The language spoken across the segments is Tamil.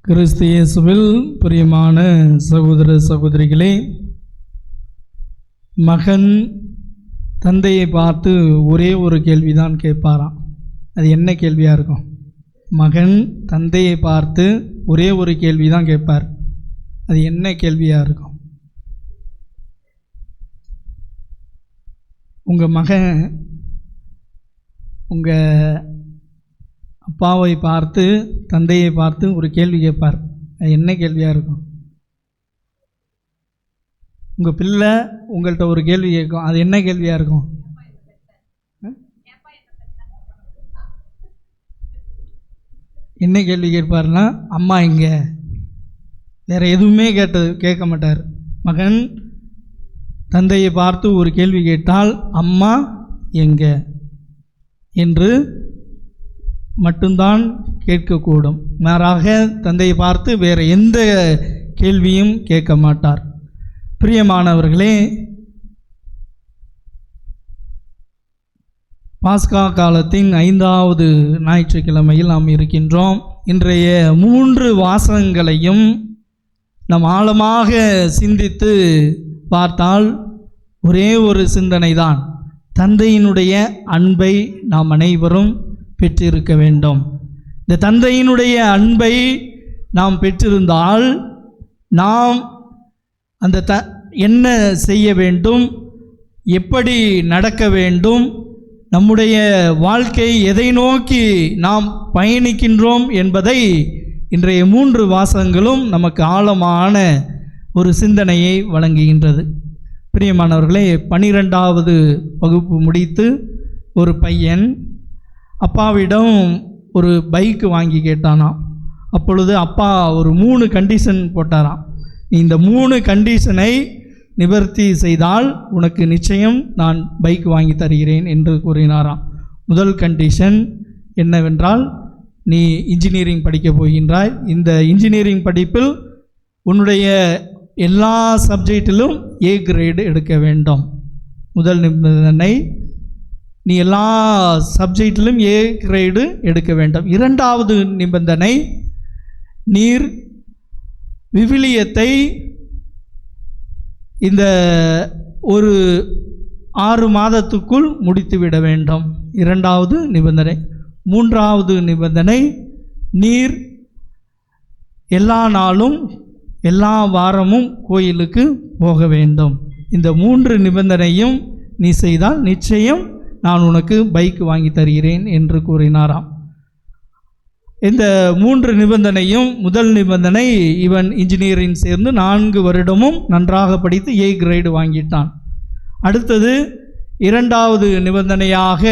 கிறிஸ்து இயேசுவில் பிரியமான சகோதர சகோதரிகளே, மகன் தந்தையை பார்த்து ஒரே ஒரு கேள்விதான் கேட்பாராம். அது என்ன கேள்வியாக இருக்கும்? மகன் தந்தையை பார்த்து ஒரே ஒரு கேள்வி தான் கேட்பார். அது என்ன கேள்வியாக இருக்கும்? உங்கள் மகன் உங்கள் அப்பாவை பார்த்து தந்தையை பார்த்து ஒரு கேள்வி கேட்பார். அது என்ன கேள்வியாக இருக்கும்? உங்கள் பிள்ளை உங்கள்கிட்ட ஒரு கேள்வி கேட்கும். அது என்ன கேள்வியாக இருக்கும்? என்ன கேள்வி கேட்பார்னா, அம்மா எங்கே? வேறு எதுவுமே கேட்க மாட்டார். மகன் தந்தையை பார்த்து ஒரு கேள்வி கேட்டால் அம்மா எங்கே என்று மட்டும்தான் கேட்கக்கூடும். மாறாக தந்தையை பார்த்து வேறு எந்த கேள்வியும் கேட்க மாட்டார். பிரியமானவர்களே, பாஸ்கா காலத்தின் 5வது ஞாயிற்றுக்கிழமையில் நாம் இருக்கின்றோம். இன்றைய 3 வாசகங்களையும் நாம் ஆழமாக சிந்தித்து பார்த்தால் ஒரே ஒரு சிந்தனை தான். தந்தையினுடைய அன்பை நாம் அனைவரும் பெற்றிருக்க வேண்டும். இந்த தந்தையினுடைய அன்பை நாம் பெற்றிருந்தால் நாம் அந்த என்ன செய்ய வேண்டும், எப்படி நடக்க வேண்டும், நம்முடைய வாழ்க்கை எதை நோக்கி நாம் பயணிக்கின்றோம் என்பதை இன்றைய 3 வாசகங்களும் நமக்கு ஆழமான ஒரு சிந்தனையை வழங்குகின்றது. பிரியமானவர்களே, 12வது வகுப்பு முடித்து ஒரு பையன் அப்பாவிடம் ஒரு பைக்கு வாங்கி கேட்டானாம். அப்பொழுது அப்பா ஒரு 3 கண்டிஷன் போட்டாராம். இந்த 3 கண்டிஷனை நிவர்த்தி செய்தால் உனக்கு நிச்சயம் நான் பைக் வாங்கி தருகிறேன் என்று கூறினாராம். முதல் கண்டிஷன் என்னவென்றால், நீ இன்ஜினியரிங் படிக்கப் போகின்றாய். இந்த இன்ஜினியரிங் படிப்பில் உன்னுடைய எல்லா சப்ஜெக்டிலும் A கிரேடு எடுக்க வேண்டும். முதல் நிபந்தனை, நீ எல்லா சப்ஜெக்டிலும் A கிரேடு எடுக்க வேண்டும். 2வது நிபந்தனை, நீர் விவிலியத்தை இந்த ஒரு 6 மாதத்துக்குள் முடித்துவிட வேண்டும். 2வது நிபந்தனை. 3வது நிபந்தனை, நீர் எல்லா நாளும் எல்லா வாரமும் கோயிலுக்கு போக வேண்டும். இந்த 3 நிபந்தனையும் நீ செய்தால் நிச்சயம் நான் உனக்கு பைக் வாங்கி தருகிறேன் என்று கூறினாராம். இந்த 3 நிபந்தனையும், முதல் நிபந்தனை, இவன் இன்ஜினியரிங் சேர்ந்து 4 வருடமும் நன்றாக படித்து A கிரேடு வாங்கிட்டான். அடுத்தது 2வது நிபந்தனையாக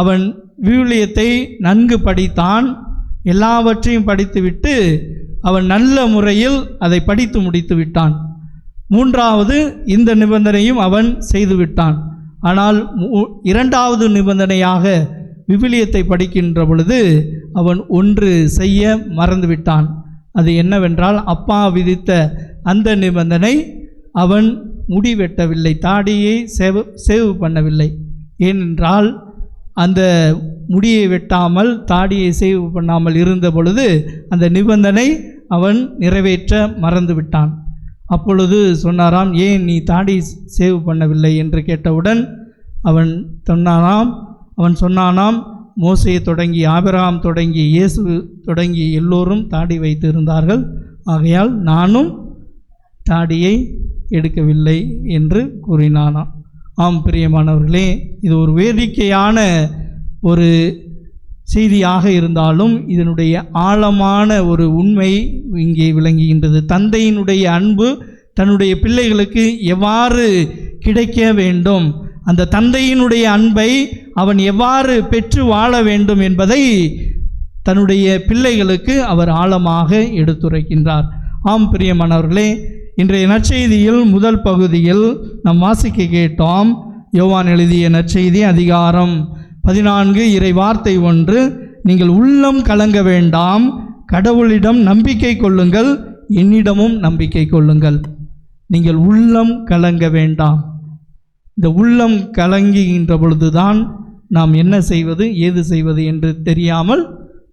அவன் விவிலியத்தை நன்கு படித்தான். எல்லாவற்றையும் படித்துவிட்டு அவன் நல்ல முறையில் அதை படித்து முடித்து விட்டான். 3வது இந்த நிபந்தனையும் அவன் செய்துவிட்டான். ஆனால் 2வது நிபந்தனையாக விவிலியத்தை படிக்கின்ற பொழுது அவன் ஒன்று செய்ய மறந்துவிட்டான். அது என்னவென்றால், அப்பா விதித்த அந்த நிபந்தனை, அவன் முடி வெட்டவில்லை, தாடியை சேவ் பண்ணவில்லை. ஏனென்றால் அந்த முடியை வெட்டாமல் தாடியை சேவ் பண்ணாமல் இருந்த பொழுது அந்த நிபந்தனை அவன் நிறைவேற்ற மறந்துவிட்டான். அப்பொழுது சொன்னாராம், ஏன் நீ தாடி சேவ் பண்ணவில்லை என்று கேட்டவுடன் அவன் சொன்னானாம், மோசே தொடங்கி ஆபிரகாம் தொடங்கி இயேசு தொடங்கி எல்லோரும் தாடி வைத்து இருந்தார்கள், ஆகையால் நானும் தாடியை எடுக்கவில்லை என்று கூறினானாம். ஆம் பிரியமானவர்களே, இது ஒரு வேடிக்கையான ஒரு செய்தியாக இருந்தாலும் இதனுடைய ஆழமான ஒரு உண்மை இங்கே விளங்குகின்றது. தந்தையினுடைய அன்பு தன்னுடைய பிள்ளைகளுக்கு எவ்வாறு கிடைக்க வேண்டும், அந்த தந்தையினுடைய அன்பை அவன் எவ்வாறு பெற்று வாழ வேண்டும் என்பதை தன்னுடைய பிள்ளைகளுக்கு அவர் ஆழமாக எடுத்துரைக்கின்றார். ஆம் பிரியமானவர்களே, இன்றைய நற்செய்தியில் முதல் பகுதியில் நாம் வாசிக்க கேட்டோம். யோவான் எழுதிய நற்செய்தி அதிகாரம் 14 இறை வார்த்தை 1, நீங்கள் உள்ளம் கலங்க வேண்டாம், கடவுளிடம் நம்பிக்கை கொள்ளுங்கள், என்னிடமும் நம்பிக்கை கொள்ளுங்கள். நீங்கள் உள்ளம் கலங்க வேண்டாம். இந்த உள்ளம் கலங்குகின்ற பொழுதுதான் நாம் என்ன செய்வது ஏது செய்வது என்று தெரியாமல்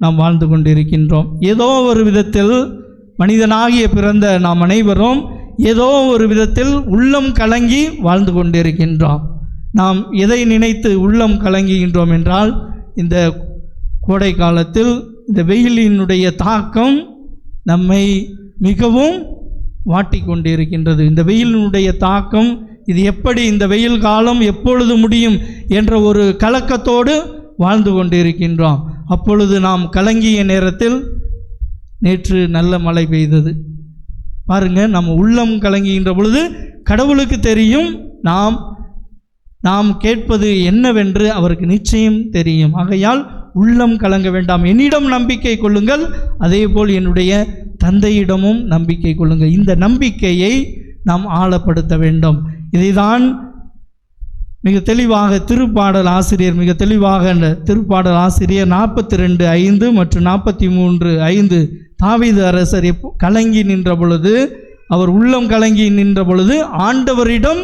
நாம் வாழ்ந்து கொண்டிருக்கின்றோம். ஏதோ ஒரு விதத்தில் மனிதனாகிய பிறந்த நாம் அனைவரும் ஏதோ ஒரு விதத்தில் உள்ளம் கலங்கி வாழ்ந்து கொண்டிருக்கின்றோம். நாம் எதை நினைத்து உள்ளம் கலங்குகின்றோம் என்றால், இந்த கோடை காலத்தில் இந்த வெயிலினுடைய தாக்கம் நம்மை மிகவும் வாட்டி கொண்டிருக்கின்றது. இந்த வெயிலினுடைய தாக்கம், இது எப்படி, இந்த வெயில் காலம் எப்பொழுது முடியும் என்ற ஒரு கலக்கத்தோடு வாழ்ந்து கொண்டிருக்கின்றோம். அப்பொழுது நாம் கலங்கிய நேரத்தில் நேற்று நல்ல மழை பெய்தது. பாருங்க, நம்ம உள்ளம் கலங்குகின்ற பொழுது கடவுளுக்கு தெரியும் நாம் கேட்பது என்னவென்று அவருக்கு நிச்சயம் தெரியும். ஆகையால் உள்ளம் கலங்க வேண்டாம், என்னிடம் நம்பிக்கை கொள்ளுங்கள், அதேபோல் என்னுடைய தந்தையிடமும் நம்பிக்கை கொள்ளுங்கள். இந்த நம்பிக்கையை நாம் ஆழப்படுத்த வேண்டும். இதைதான் மிக தெளிவாக திருப்பாடல் ஆசிரியர் திருப்பாடல் ஆசிரியர் 42:5 மற்றும் 43:5 தாவீது அரசர் கலங்கி நின்ற பொழுது, அவர் உள்ளம் கலங்கி நின்ற பொழுது ஆண்டவரிடம்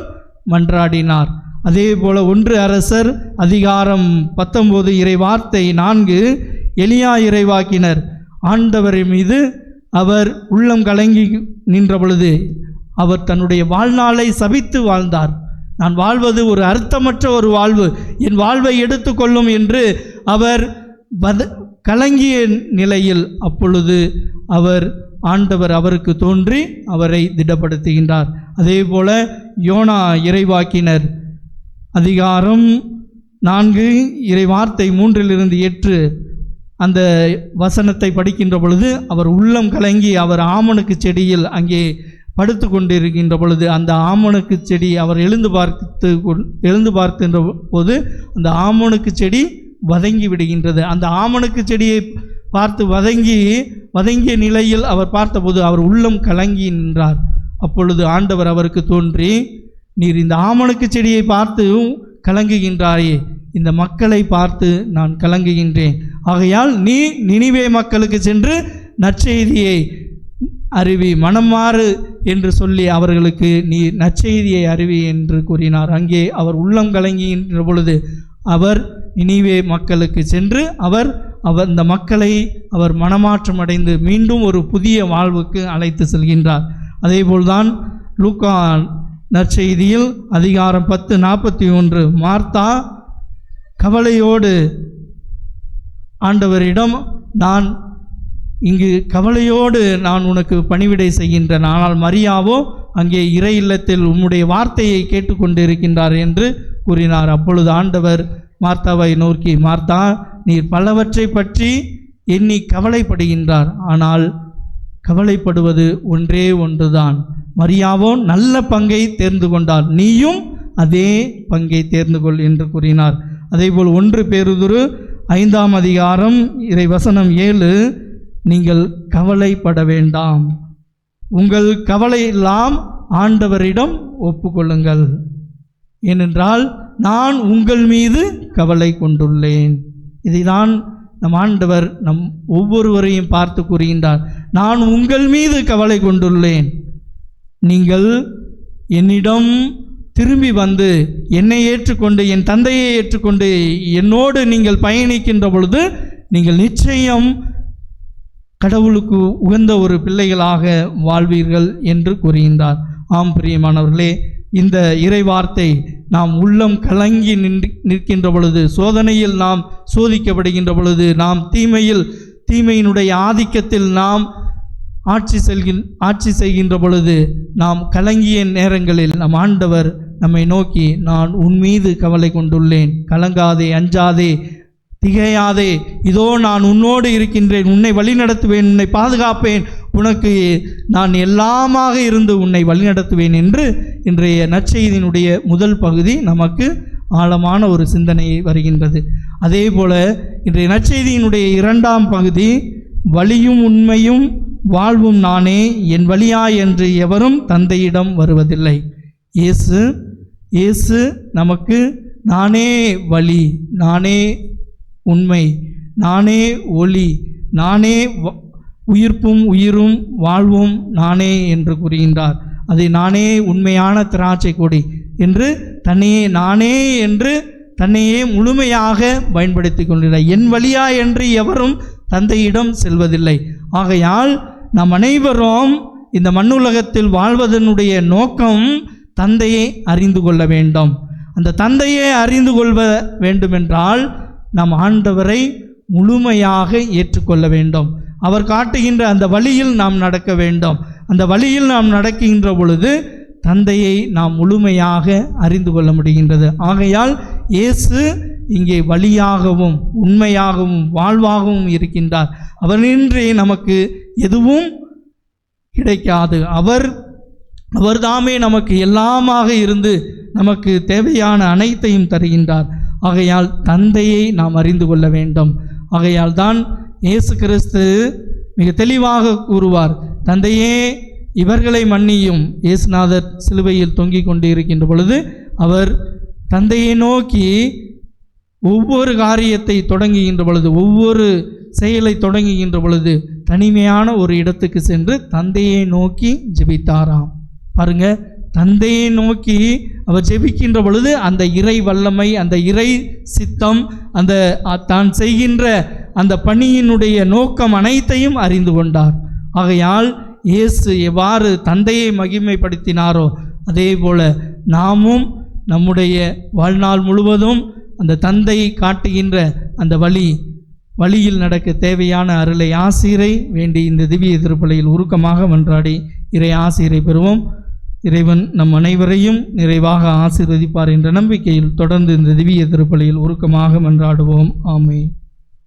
மன்றாடினார். அதே போல 1 அரசர் அதிகாரம் 19 இறைவார்த்தை 4, எலியா இறைவாக்கினர் ஆண்டவர் மீது அவர் உள்ளம் கலங்கி நின்ற பொழுது அவர் தன்னுடைய வாழ்நாளை சபித்து வாழ்ந்தார். நான் வாழ்வது ஒரு அர்த்தமற்ற ஒரு வாழ்வு, என் வாழ்வை எடுத்துக்கொள்ளும் என்று அவர் கலங்கிய நிலையில் அப்பொழுது ஆண்டவர் அவருக்கு தோன்றி அவரை திடப்படுத்துகின்றார். அதே போல யோனா இறைவாக்கினர் அதிகாரம் 4 இறைவார்த்தை 3-8 அந்த வசனத்தை படிக்கின்ற பொழுது அவர் உள்ளம் கலங்கி அவர் ஆமணக்கு செடியில் அங்கே படுத்து கொண்டிருக்கின்ற பொழுது அந்த ஆமணக்கு செடி அவர் எழுந்து பார்க்கின்ற போது அந்த ஆமணக்கு செடி வதங்கி விடுகின்றது. அந்த ஆமணக்கு செடியை பார்த்து வதங்கிய நிலையில் அவர் பார்த்தபோது அவர் உள்ளம் கலங்கி நின்றார். அப்பொழுது ஆண்டவர் அவருக்கு தோன்றி, நீர் இந்த ஆமணக்கு செடியை பார்த்து கலங்குகின்றாயே, இந்த மக்களை பார்த்து நான் கலங்குகின்றேன். ஆகையால் நீ நினிவே மக்களுக்கு சென்று நற்செய்தியை அறிவி, மனம் மாறு என்று சொல்லி அவர்களுக்கு நீ நற்செய்தியை அறிவி என்று கூறினார். அங்கே அவர் உள்ளம் கலங்குகின்ற பொழுது அவர் நினிவே மக்களுக்கு சென்று அந்த மக்களை அவர் மனமாற்றம் அடைந்து மீண்டும் ஒரு புதிய வாழ்வுக்கு அழைத்து செல்கின்றார். அதேபோல்தான் லூக்கா நற்செய்தியில் அதிகாரம் 10:41 மார்த்தா கவலையோடு ஆண்டவரிடம், நான் இங்கு கவலையோடு நான் உனக்கு பணிவிடை செய்கின்றேன், ஆனால் மரியாவோ அங்கே இறை இல்லத்தில் உம்முடைய வார்த்தையை கேட்டுக்கொண்டிருக்கின்றார் என்று கூறினார். அப்பொழுது ஆண்டவர் மார்த்தாவை நோக்கி, மார்த்தா, நீர் பலவற்றை பற்றி எண்ணி கவலைப்படுகின்றார், ஆனால் கவலைப்படுவது ஒன்றே ஒன்றுதான். மரியாவோ நல்ல பங்கை தேர்ந்து கொண்டார், நீயும் அதே பங்கை தேர்ந்து கொள் என்று கூறினார். அதேபோல் 1 பேதுரு 5ஆம் அதிகாரம் இறைவசனம் 7, நீங்கள் கவலைப்பட வேண்டாம், உங்கள் கவலையெல்லாம் ஆண்டவரிடம் ஒப்புக்கொள்ளுங்கள், ஏனென்றால் நான் உங்கள் மீது கவலை கொண்டுள்ளேன். இதைதான் நம் ஆண்டவர் நம் ஒவ்வொருவரையும் பார்த்து கூறுகின்றார், நான் உங்கள் மீது கவலை கொண்டுள்ளேன். நீங்கள் என்னிடம் திரும்பி வந்து என்னை ஏற்றுக்கொண்டு என் தந்தையை ஏற்றுக்கொண்டு என்னோடு நீங்கள் பயணிக்கின்ற பொழுது நீங்கள் நிச்சயம் கடவுளுக்கு உகந்த ஒரு பிள்ளைகளாக வாழ்வீர்கள் என்று கூறுகின்றார். ஆம் பிரியமானவர்களே, இந்த இறைவார்த்தை நாம் உள்ளம் கலங்கி நிற்கின்ற பொழுது, சோதனையில் நாம் சோதிக்கப்படுகின்ற பொழுது, நாம் தீமையினுடைய ஆதிக்கத்தில் நாம் ஆட்சி செய்கின்ற பொழுது, நாம் கலங்கிய நேரங்களில் நம் ஆண்டவர் நம்மை நோக்கி, நான் உன் மீது கவலை கொண்டுள்ளேன், கலங்காதே, அஞ்சாதே, திகையாதே, இதோ நான் உன்னோடு இருக்கின்றேன், உன்னை வழிநடத்துவேன், உன்னை பாதுகாப்பேன், உனக்கு நான் எல்லாமாக இருந்து உன்னை வழிநடத்துவேன் என்று இன்றைய நற்செய்தியினுடைய முதல் பகுதி நமக்கு ஆழமான ஒரு சிந்தனையை வருகின்றது. அதே போல இன்றைய நற்செய்தியினுடைய 2ஆம் பகுதி, வழியும் உண்மையும் வாழ்வும் நானே, என் வழியா என்று எவரும் தந்தையிடம் வருவதில்லை. இயேசு நமக்கு நானே வழி, நானே உண்மை, நானே ஒளி, நானே உயிர்ப்பும் உயிரும் வாழ்வும் நானே என்று கூறுகின்றார். அதை நானே உண்மையான திராட்சை கொடி என்று தன்னையே முழுமையாக பயன்படுத்தி கொள்கிறார். என் வழியா என்று எவரும் தந்தையிடம் செல்வதில்லை. ஆகையால் நாம் அனைவரும் இந்த மண்ணுலகத்தில் வாழ்வதனுடைய நோக்கம் தந்தையை அறிந்து கொள்ள வேண்டும். அந்த தந்தையை அறிந்து கொள்ள வேண்டுமென்றால் நாம் ஆண்டவரை முழுமையாக ஏற்றுக்கொள்ள வேண்டும். அவர் காட்டுகின்ற அந்த வழியில் நாம் நடக்க வேண்டும். அந்த வழியில் நாம் நடக்கின்ற பொழுது தந்தையை நாம் முழுமையாக அறிந்து கொள்ள முடிகின்றது. ஆகையால் இயேசு இங்கே வழியாகவும் உண்மையாகவும் வாழ்வாகவும் இருக்கின்றார். அவரின்றி நமக்கு எதுவும் கிடைக்காது. அவர்தாமே நமக்கு எல்லாமாக இருந்து நமக்கு தேவையான அனைத்தையும் தருகின்றார். ஆகையால் தந்தையை நாம் அறிந்து கொள்ள வேண்டும். ஆகையால் தான் இயேசு கிறிஸ்து மிக தெளிவாக கூறுவார், தந்தையே இவர்களை மன்னியும். இயேசுநாதர் சிலுவையில் தொங்கிக் கொண்டு இருக்கின்ற பொழுது அவர் தந்தையை நோக்கி ஒவ்வொரு காரியத்தை தொடங்குகின்ற பொழுது, ஒவ்வொரு செயலை தொடங்குகின்ற பொழுது தனிமையான ஒரு இடத்துக்கு சென்று தந்தையை நோக்கி ஜெபித்தாராம். பாருங்க, தந்தையை நோக்கி அவர் ஜெபிக்கின்ற பொழுது அந்த இறை வல்லமை, அந்த இறை சித்தம், அந்த தான் செய்கின்ற அந்த பணியினுடைய நோக்கம் அனைத்தையும் அறிந்து கொண்டார். ஆகையால் இயேசு எவ்வாறு தந்தையை மகிமைப்படுத்தினாரோ அதே போல நாமும் நம்முடைய வாழ்நாள் முழுவதும் அந்த தந்தையை காட்டுகின்ற அந்த வழியில் நடக்க தேவையான அருளை ஆசிரை வேண்டி இந்த திவ்ய திருப்பலியில் உருக்கமாக மன்றாடி இறை ஆசிரை பெறுவோம். இறைவன் நம் அனைவரையும் நிறைவாக ஆசீர்வதிப்பார் என்ற நம்பிக்கையில் தொடர்ந்து இந்த திவ்ய திருப்பலியில் உருக்கமாக மன்றாடுவோம். ஆமென்.